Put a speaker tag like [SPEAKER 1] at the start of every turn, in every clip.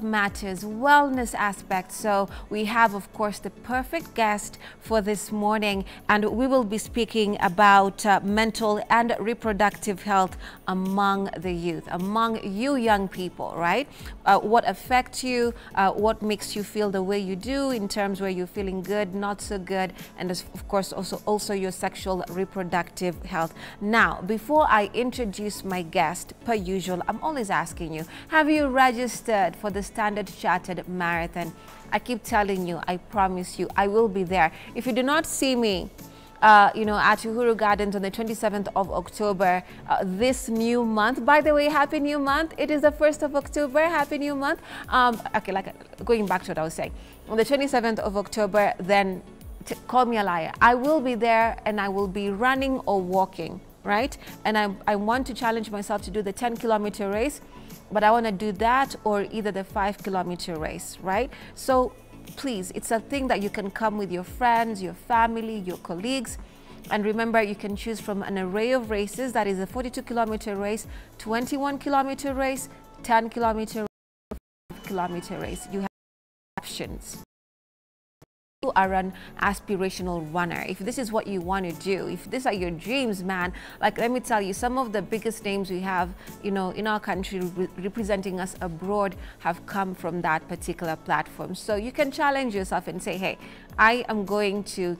[SPEAKER 1] matters, wellness aspect. So we have, of course, the perfect guest for this morning, and we will be speaking about mental and reproductive health among the youth, among you young people, right? What affects you, what makes you feel the way you do in terms where you're feeling good, not so good, and of course also your sexual reproductive health. Now, before I introduce my guest, per usual, I'm always asking you, have you registered for the Standard Chartered Marathon? I keep telling you, I promise you, I will be there. If you do not see me, at Uhuru Gardens on the 27th of October, this new month. By the way, Happy New Month. It is the 1st of October. Happy New Month. Going back to what I was saying. On the 27th of October, then call me a liar. I will be there and I will be running or walking, right? And I want to challenge myself to do the 10-kilometer race, but I want to do that or either the 5-kilometer race, right? So please, it's a thing that you can come with your friends, your family, your colleagues. And remember, you can choose from an array of races. That is a 42-kilometer race, 21-kilometer race, 10-kilometer, 5-kilometer race. You have options. You are an aspirational runner. If this is what you want to do, if these are your dreams, man, like, let me tell you, some of the biggest names we have, in our country representing us abroad have come from that particular platform. So you can challenge yourself and say, hey, I am going to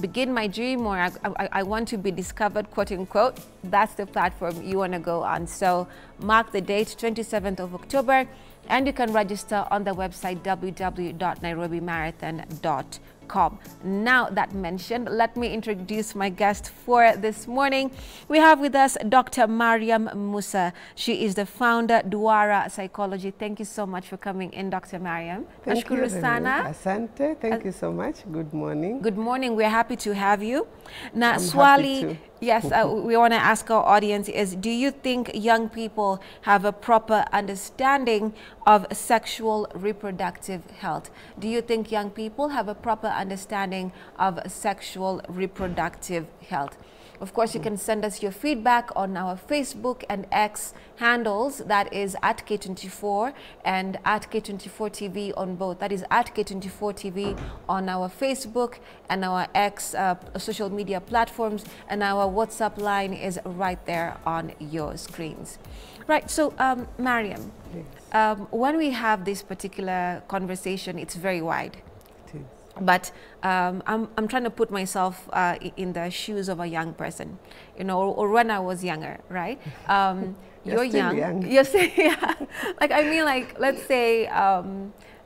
[SPEAKER 1] begin my dream, or I want to be discovered, quote unquote. That's the platform you want to go on. So mark the date, 27th of October. And you can register on the website www.nairobimarathon.com. Now that mentioned, let me introduce my guest for this morning. We have with us Dr. Mariam Musa. She is the founder, Duara Psychology. Thank you so much for coming in, Dr. Mariam.
[SPEAKER 2] Thank you, Asante. Thank you so much. Good morning.
[SPEAKER 1] Good morning. We're happy to have you. Now, Swali, yes, we want to ask our audience is, do you think young people have a proper understanding of sexual reproductive health? Do you think young people have a proper understanding of sexual reproductive health? Of course, you can send us your feedback on our Facebook and X handles. That is at K24 and at K24 TV on both. That is at K24 TV on our Facebook and our X social media platforms. And our WhatsApp line is right there on your screens. Right, so Mariam, yes. When we have this particular conversation, it's very wide. But I'm trying to put myself in the shoes of a young person, or when I was younger, right? You're young. You're still, yeah. Like, I mean, like, let's say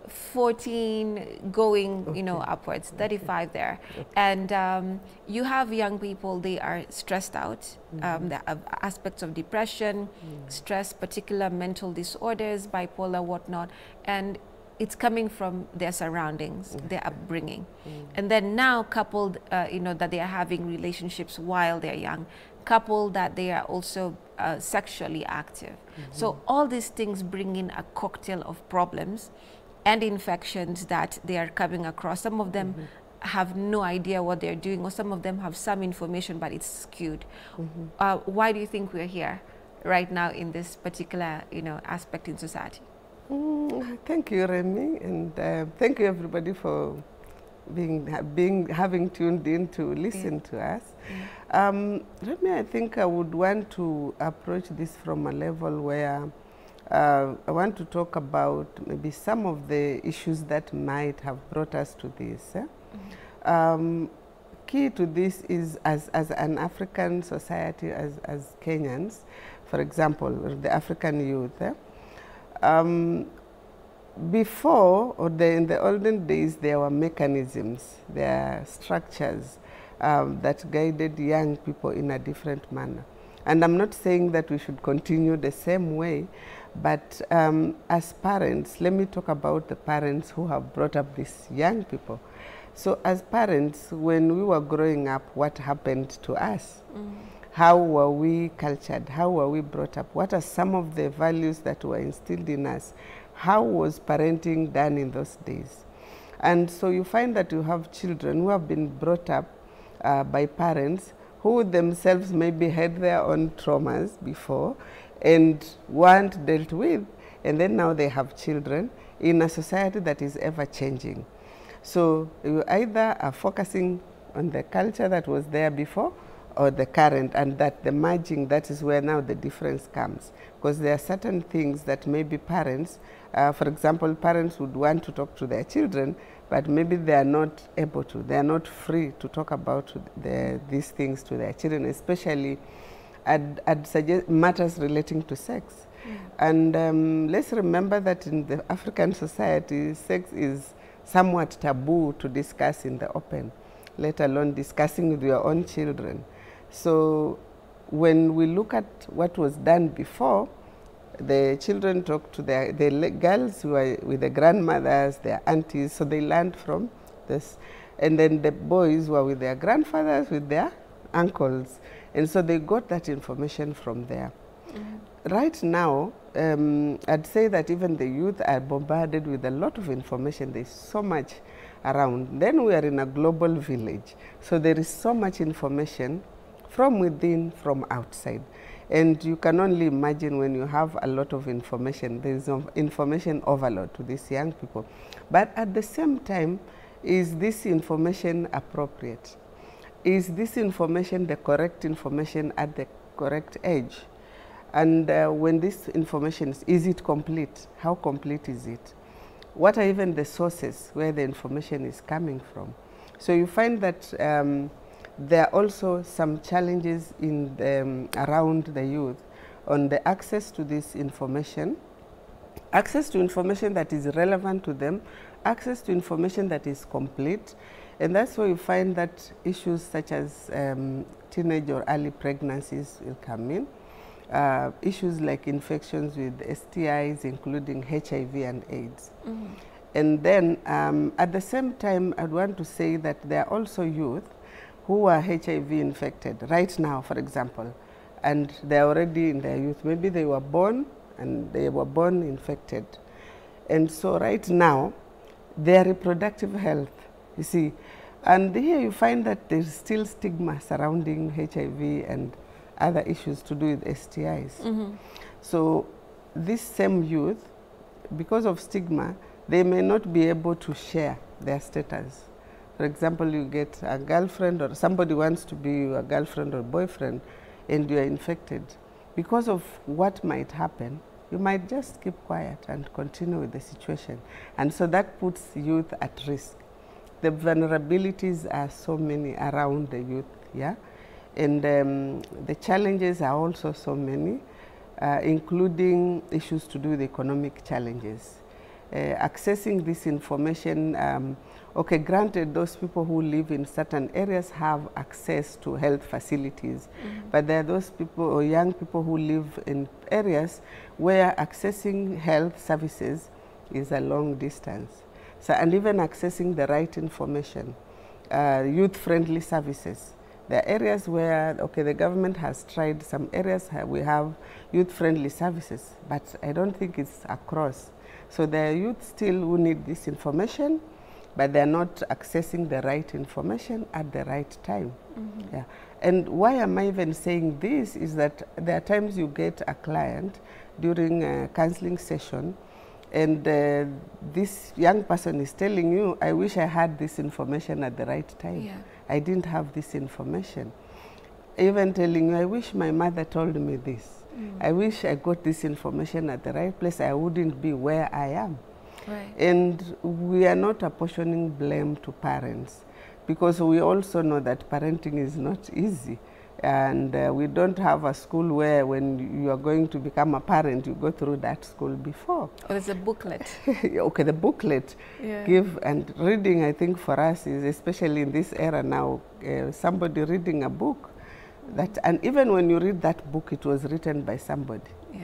[SPEAKER 1] 14 going, upwards, 35 there. And you have young people, they are stressed out. The aspects of depression, stress, particular mental disorders, bipolar, whatnot. And it's coming from their surroundings, their upbringing. And then now coupled, that they are having relationships while they're young, coupled that they are also sexually active. So all these things bring in a cocktail of problems and infections that they are coming across. Some of them have no idea what they're doing, or some of them have some information, but it's skewed. Why do you think we're here right now in this particular, aspect in society?
[SPEAKER 2] Thank you, Remy, and thank you everybody for having tuned in to listen to us. Remy, I think I would want to approach this from a level where I want to talk about maybe some of the issues that might have brought us to this. Key to this is, as an African society, as Kenyans, for example, the African youth, before, or in the olden days, there were mechanisms, there are structures that guided young people in a different manner. And I'm not saying that we should continue the same way, but as parents, let me talk about the parents who have brought up these young people. So as parents, when we were growing up, what happened to us? How were we cultured? How were we brought up? What are some of the values that were instilled in us? How was parenting done in those days? And so you find that you have children who have been brought up by parents who themselves maybe had their own traumas before and weren't dealt with, and then now they have children in a society that is ever changing. So you either are focusing on the culture that was there before or the current, and that the merging, that is where now the difference comes. Because there are certain things that maybe parents, for example, parents would want to talk to their children, but maybe they are not able to, they are not free to talk about these things to their children, especially I'd suggest matters relating to sex. And let's remember that in the African society, sex is somewhat taboo to discuss in the open, let alone discussing with your own children. So when we look at what was done before, the children talk to the girls who are with the grandmothers, their aunties, so they learned from this. And then the boys were with their grandfathers, with their uncles. And so they got that information from there. Right now, I'd say that even the youth are bombarded with a lot of information. There's so much around. Then we are in a global village. So there is so much information from within, from outside. And you can only imagine when you have a lot of information, there is information overload to these young people. But at the same time, is this information appropriate? Is this information the correct information at the correct age? And when this information is it complete? How complete is it? What are even the sources where the information is coming from? So you find that there are also some challenges in around the youth on the access to this information, access to information that is relevant to them, access to information that is complete. And that's where you find that issues such as teenage or early pregnancies will come in. Issues like infections with STIs, including HIV and AIDS. And then at the same time, I'd want to say that there are also youth who are HIV infected right now, for example, and they're already in their youth. Maybe they were born and they were born infected. And so right now, their reproductive health, you see, and here you find that there's still stigma surrounding HIV and other issues to do with STIs. So this same youth, because of stigma, they may not be able to share their status. For example, you get a girlfriend or somebody wants to be a girlfriend or boyfriend and you are infected. Because of what might happen, you might just keep quiet and continue with the situation. And so that puts youth at risk. The vulnerabilities are so many around the youth, yeah? And the challenges are also so many, including issues to do with economic challenges. Accessing this information, okay, granted those people who live in certain areas have access to health facilities, but there are those people or young people who live in areas where accessing health services is a long distance. So, and even accessing the right information, youth-friendly services. There are areas where, okay, the government has tried some areas, we have youth-friendly services, but I don't think it's across. So there are youth still who need this information, but they're not accessing the right information at the right time. Yeah. And why am I even saying this is that there are times you get a client during a counseling session and this young person is telling you, I wish I had this information at the right time. Yeah. I didn't have this information. Even telling you, I wish my mother told me this. I wish I got this information at the right place. I wouldn't be where I am. Right. And we are not apportioning blame to parents because we also know that parenting is not easy. And we don't have a school where when you are going to become a parent, you go through that school before. Or
[SPEAKER 1] there's a booklet.
[SPEAKER 2] Okay, the booklet. Yeah. Give and reading, I think for us is, especially in this era now, somebody reading a book. That, and even when you read that book, it was written by somebody. Yeah.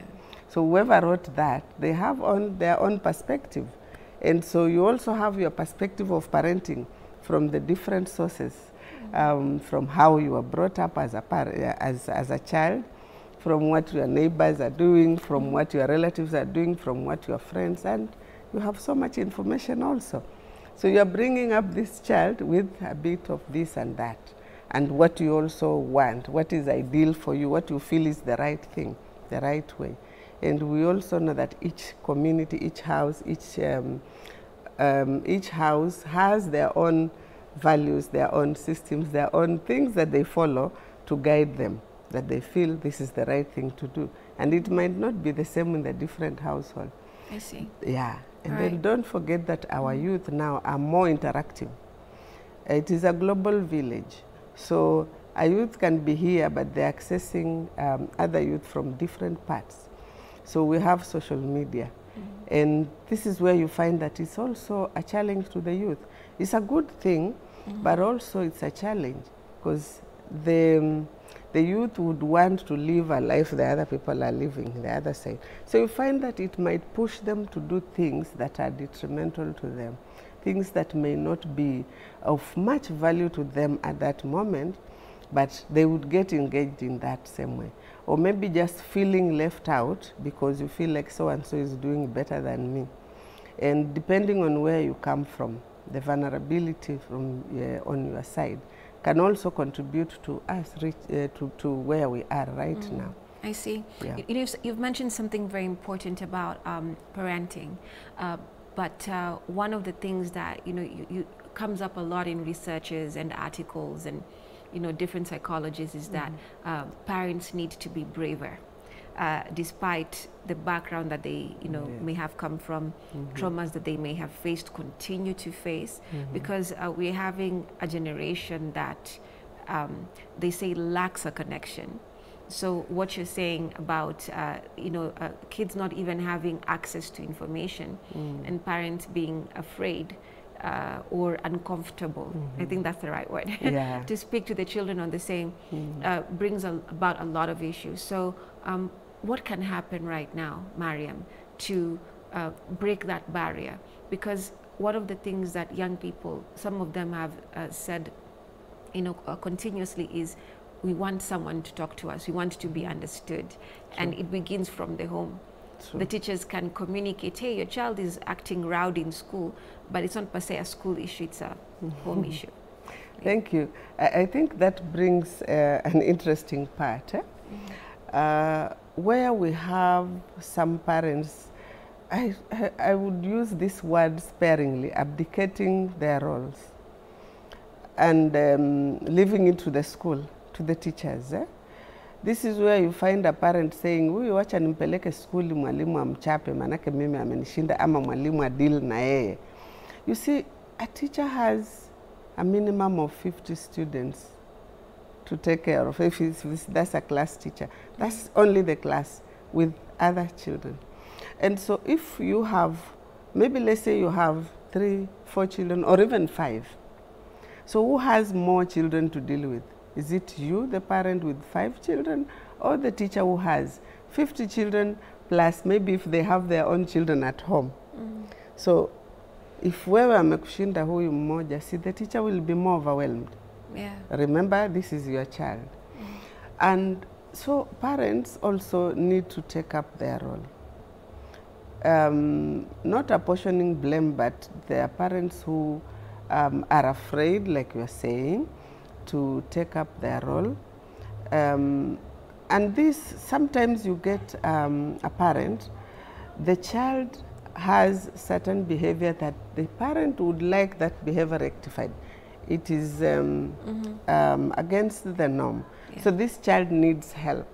[SPEAKER 2] So whoever wrote that, they have their own perspective. And so you also have your perspective of parenting from the different sources, from how you were brought up as a child, from what your neighbors are doing, from what your relatives are doing, from what your friends, and you have so much information also. So you are bringing up this child with a bit of this and that. And what you also want, what is ideal for you, what you feel is the right thing, the right way. And we also know that each community, each house has their own values, their own systems, their own things that they follow to guide them, that they feel this is the right thing to do. And it might not be the same in the different households.
[SPEAKER 1] I see.
[SPEAKER 2] Yeah. And then don't forget that our youth now are more interactive. It is a global village. So a youth can be here, but they're accessing other youth from different parts. So we have social media. And this is where you find that it's also a challenge to the youth. It's a good thing, but also it's a challenge, because the youth would want to live a life the other people are living, the other side. So you find that it might push them to do things that are detrimental to them, things that may not be of much value to them at that moment, but they would get engaged in that same way. Or maybe just feeling left out because you feel like so-and-so is doing better than me. And depending on where you come from, the vulnerability from on your side can also contribute to us to where we are right now.
[SPEAKER 1] I see.
[SPEAKER 2] Yeah.
[SPEAKER 1] You've mentioned something very important about parenting, but one of the things that you comes up a lot in researches and articles and different psychologists is that parents need to be braver, despite the background that they may have come from, traumas that they may have faced, continue to face, because we're having a generation that they say lacks a connection. So what you're saying about kids not even having access to information and parents being afraid or uncomfortable, I think that's the right word, to speak to the children on the same, brings about a lot of issues. So what can happen right now, Mariam, to break that barrier? Because one of the things that young people, some of them have said continuously is, we want someone to talk to us, we want to be understood. And it begins from the home. The teachers can communicate, hey, your child is acting rowdy in school, but it's not per se a school issue, it's a home issue.
[SPEAKER 2] Thank you. I think that brings an interesting part. Where we have some parents, I would use this word sparingly, abdicating their roles and leaving it to the school, to the teachers. This is where you find a parent saying, huyu wacha nimpeleke skuli mwalimu amchape manake mimi amenishinda ama mwalimu adil na yeye. You see, a teacher has a minimum of 50 students to take care of. If that's a class teacher, that's only the class with other children. And so if you have, maybe let's say you have 3, 4 children or even 5. So who has more children to deal with? Is it you, the parent with 5 children, or the teacher who has 50 children plus maybe if they have their own children at home? So if wewe amekushinda huyu mmoja, see, the teacher will be more overwhelmed. Remember, this is your child. And so parents also need to take up their role. Not apportioning blame, but there are parents who are afraid, like you are saying, to take up their role. And this, sometimes you get a parent, the child has certain behavior that the parent would like that behavior rectified. It is against the norm. So this child needs help.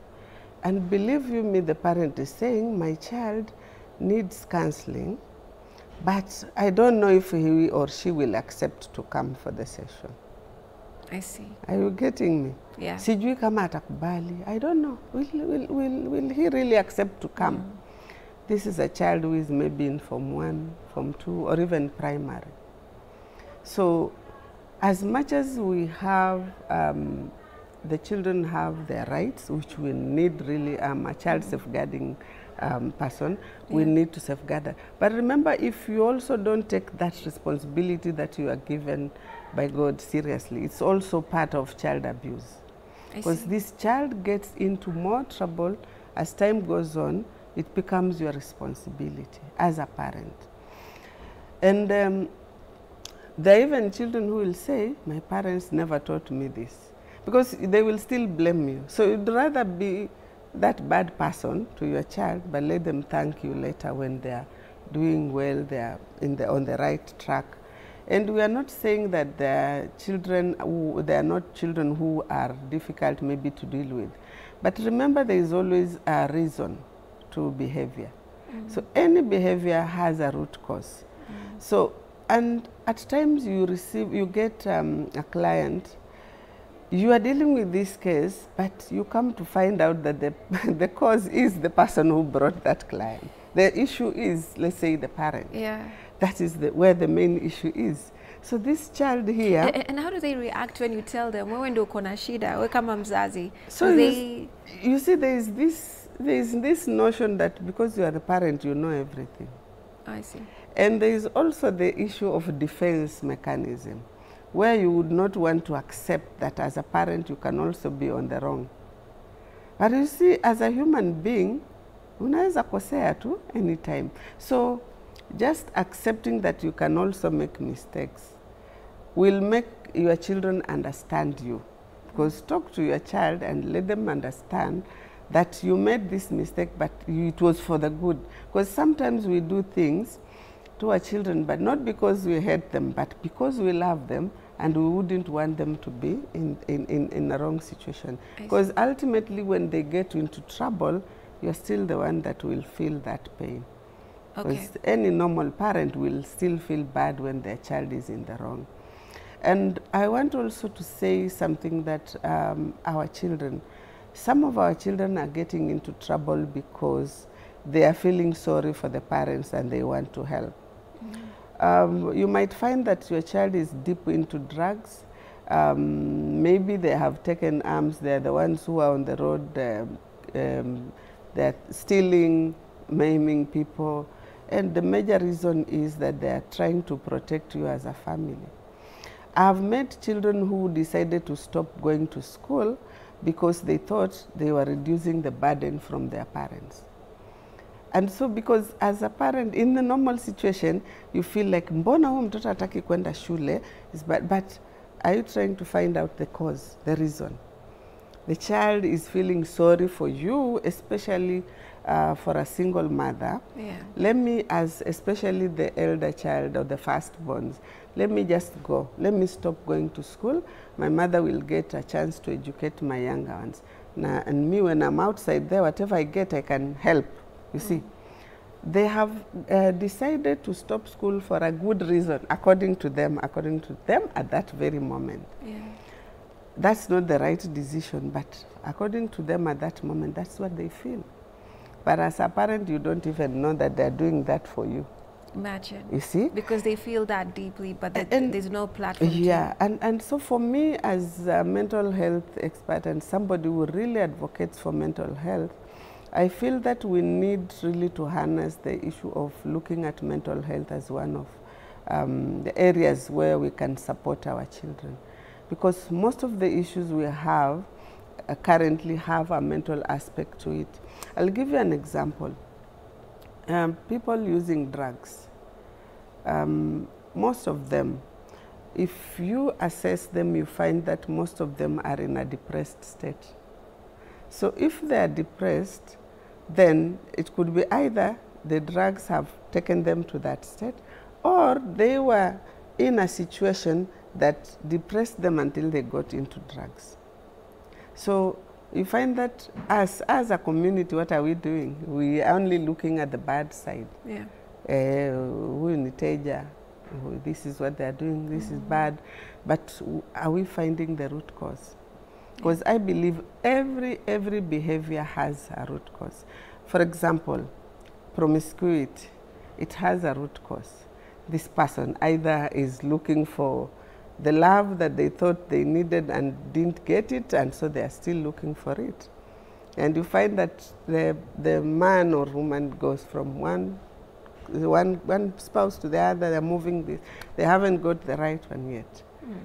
[SPEAKER 2] And believe you me, the parent is saying, my child needs counseling, but I don't know if he or she will accept to come for the session.
[SPEAKER 1] I see.
[SPEAKER 2] Are you getting me?
[SPEAKER 1] Yeah.
[SPEAKER 2] Sijui kama atakubali. I don't know. Will he really accept to come? This is a child who is maybe in Form 1, Form 2, or even primary. So as much as we have, the children have their rights, which we need really a child safeguarding person, we need to safeguard that. But remember, if you also don't take that responsibility that you are given by God seriously, it's also part of child abuse. Because this child gets into more trouble as time goes on, it becomes your responsibility as a parent. And there are even children who will say, my parents never taught me this, because they will still blame you. So you'd rather be that bad person to your child, but let them thank you later when they are doing well, they are on the right track. And we are not saying that they are not children who are difficult maybe to deal with. But remember, there is always a reason to behavior. So any behavior has a root cause. So, and at times you get a client, you are dealing with this case, but you come to find out that the cause is the person who brought that client. The issue is, let's say, the parent.
[SPEAKER 1] Yeah.
[SPEAKER 2] That is where the main issue is. So this child here...
[SPEAKER 1] And how do they react when you tell them, wewe ndio uko na shida, wewe kama mzazi?
[SPEAKER 2] So you see, there is this notion that because you are the parent, you know everything.
[SPEAKER 1] I see.
[SPEAKER 2] And there is also the issue of defense mechanism, where you would not want to accept that as a parent you can also be on the wrong. But you see, as a human being, unaweza kosea tu anytime. So just accepting that you can also make mistakes will make your children understand you. Because talk to your child and let them understand that you made this mistake, but it was for the good. Because sometimes we do things to our children, but not because we hate them, but because we love them and we wouldn't want them to be in a wrong situation. Because ultimately when they get into trouble, you're still the one that will feel that pain. Because any normal parent will still feel bad when their child is in the wrong. And I want also to say something that our children, some of our children are getting into trouble because they are feeling sorry for the parents and they want to help. You might find that your child is deep into drugs. Maybe they have taken arms. They're the ones who are on the road. They're stealing, maiming people. And the major reason is that they are trying to protect you as a family. I have met children who decided to stop going to school because they thought they were reducing the burden from their parents. And so because as a parent, in the normal situation, you feel like, mbona huyu mtoto hataki kwenda shule, but are you trying to find out the cause, the reason? The child is feeling sorry for you, especially for a single mother. Yeah. Let me, especially the elder child or the firstborns, let me just go. Let me stop going to school. My mother will get a chance to educate my younger ones. And me, when I'm outside there, whatever I get, I can help. You see, they have decided to stop school for a good reason, according to them at that very moment. Yeah. That's not the right decision, but according to them at that moment, that's what they feel. But as a parent, you don't even know that they're doing that for you.
[SPEAKER 1] Imagine.
[SPEAKER 2] You see? Because
[SPEAKER 1] they feel that deeply, but there's no platform.
[SPEAKER 2] Yeah, and so for me as a mental health expert and somebody who really advocates for mental health, I feel that we need really to harness the issue of looking at mental health as one of the areas where we can support our children. Because most of the issues we have currently have a mental aspect to it. I'll give you an example. People using drugs, most of them, if you assess them, you find that most of them are in a depressed state. So if they are depressed, then it could be either the drugs have taken them to that state, or they were in a situation that depressed them until they got into drugs. So you find that as a community, what are we doing? We are only looking at the bad side. Yeah. This is what they are doing, this is bad. But are we finding the root cause? Because I believe every behavior has a root cause. For example, promiscuity, it has a root cause. This person either is looking for the love that they thought they needed and didn't get it, and so they are still looking for it. And you find that the man or woman goes from one spouse to the other, they're moving this. They haven't got the right one yet.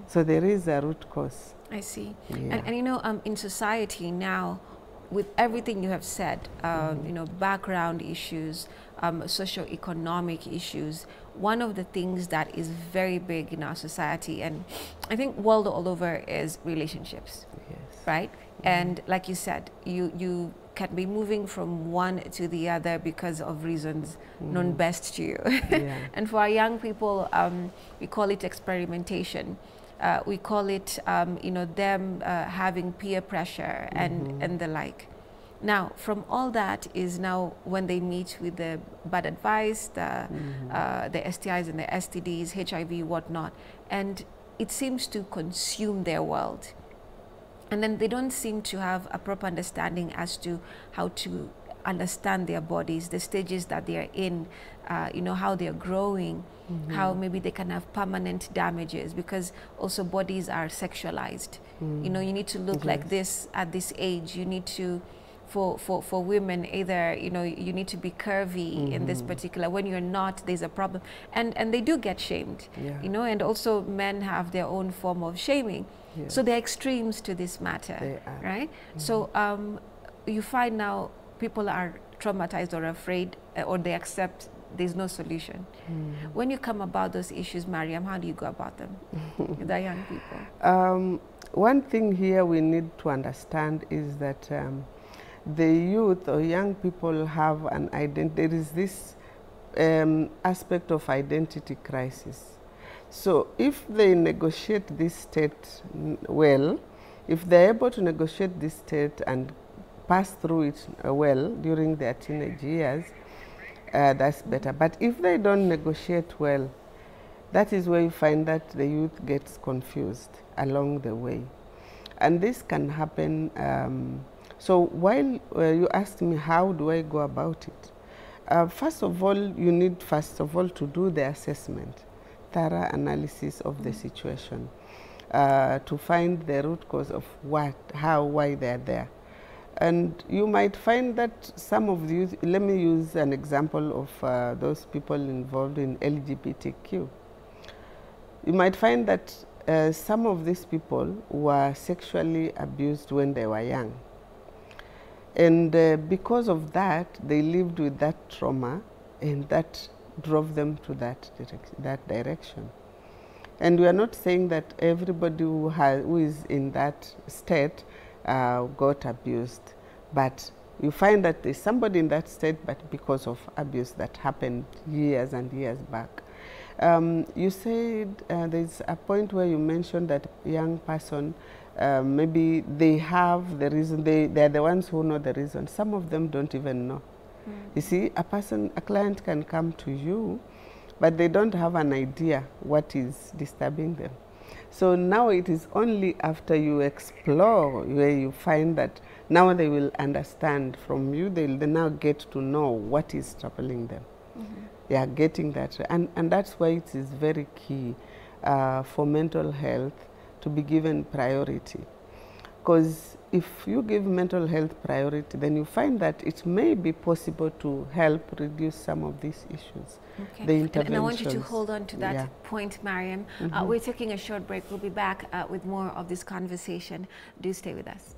[SPEAKER 2] So there is a root cause.
[SPEAKER 1] I see. Yeah. And you know, in society now, with everything you have said, you know, background issues, socio-economic issues, one of the things that is very big in our society, and I think world all over, is relationships. Yes. Right? And like you said, you can be moving from one to the other because of reasons known best to you. And for our young people, we call it experimentation. We call it, you know, them having peer pressure and the like. Now, from all that is now when they meet with the bad advice, the STIs and the STDs, HIV, whatnot, and it seems to consume their world. And then they don't seem to have a proper understanding as to how to understand their bodies, the stages that they are in, you know, how they're growing, how maybe they can have permanent damages, because also bodies are sexualized. You know, you need to look like this at this age. You need to, for women, either, you know, you need to be curvy in this particular. When you're not, there's a problem. And they do get shamed, you know, and also men have their own form of shaming. So there are extremes to this matter, right? So you find now people are traumatized or afraid, or they accept there's no solution. When you come about those issues, Mariam, how do you go about them with the young people?
[SPEAKER 2] One thing here we need to understand is that the youth or young people have an identity. There is this aspect of identity crisis. So if they negotiate this state well, if they're able to negotiate this state and pass through it well during their teenage years, that's better. But if they don't negotiate well, that is where you find that the youth gets confused along the way. And this can happen. So while you asked me how do I go about it, first of all, you need to do the assessment, thorough analysis of the situation, to find the root cause of what, how, why they're there. And you might find that some of the youth, let me use an example of those people involved in LGBTQ. You might find that some of these people were sexually abused when they were young. And because of that, they lived with that trauma, and that drove them to that direction. And we are not saying that everybody who is in that state got abused, but you find that there's somebody in that state, but because of abuse that happened years and years back. You said there's a point where you mentioned that young person, maybe they have the reason, they're the ones who know the reason. Some of them don't even know. You see, a client can come to you, but they don't have an idea what is disturbing them. So now it is only after you explore where you find that now they will understand from you, they'll now get to know what is troubling them. They are getting that. And that's why it is very key for mental health to be given priority. Because if you give mental health priority, then you find that it may be possible to help reduce some of these issues.
[SPEAKER 1] Okay. And I want you to hold on to that point, Mariam. We're taking a short break. We'll be back with more of this conversation. Do stay with us.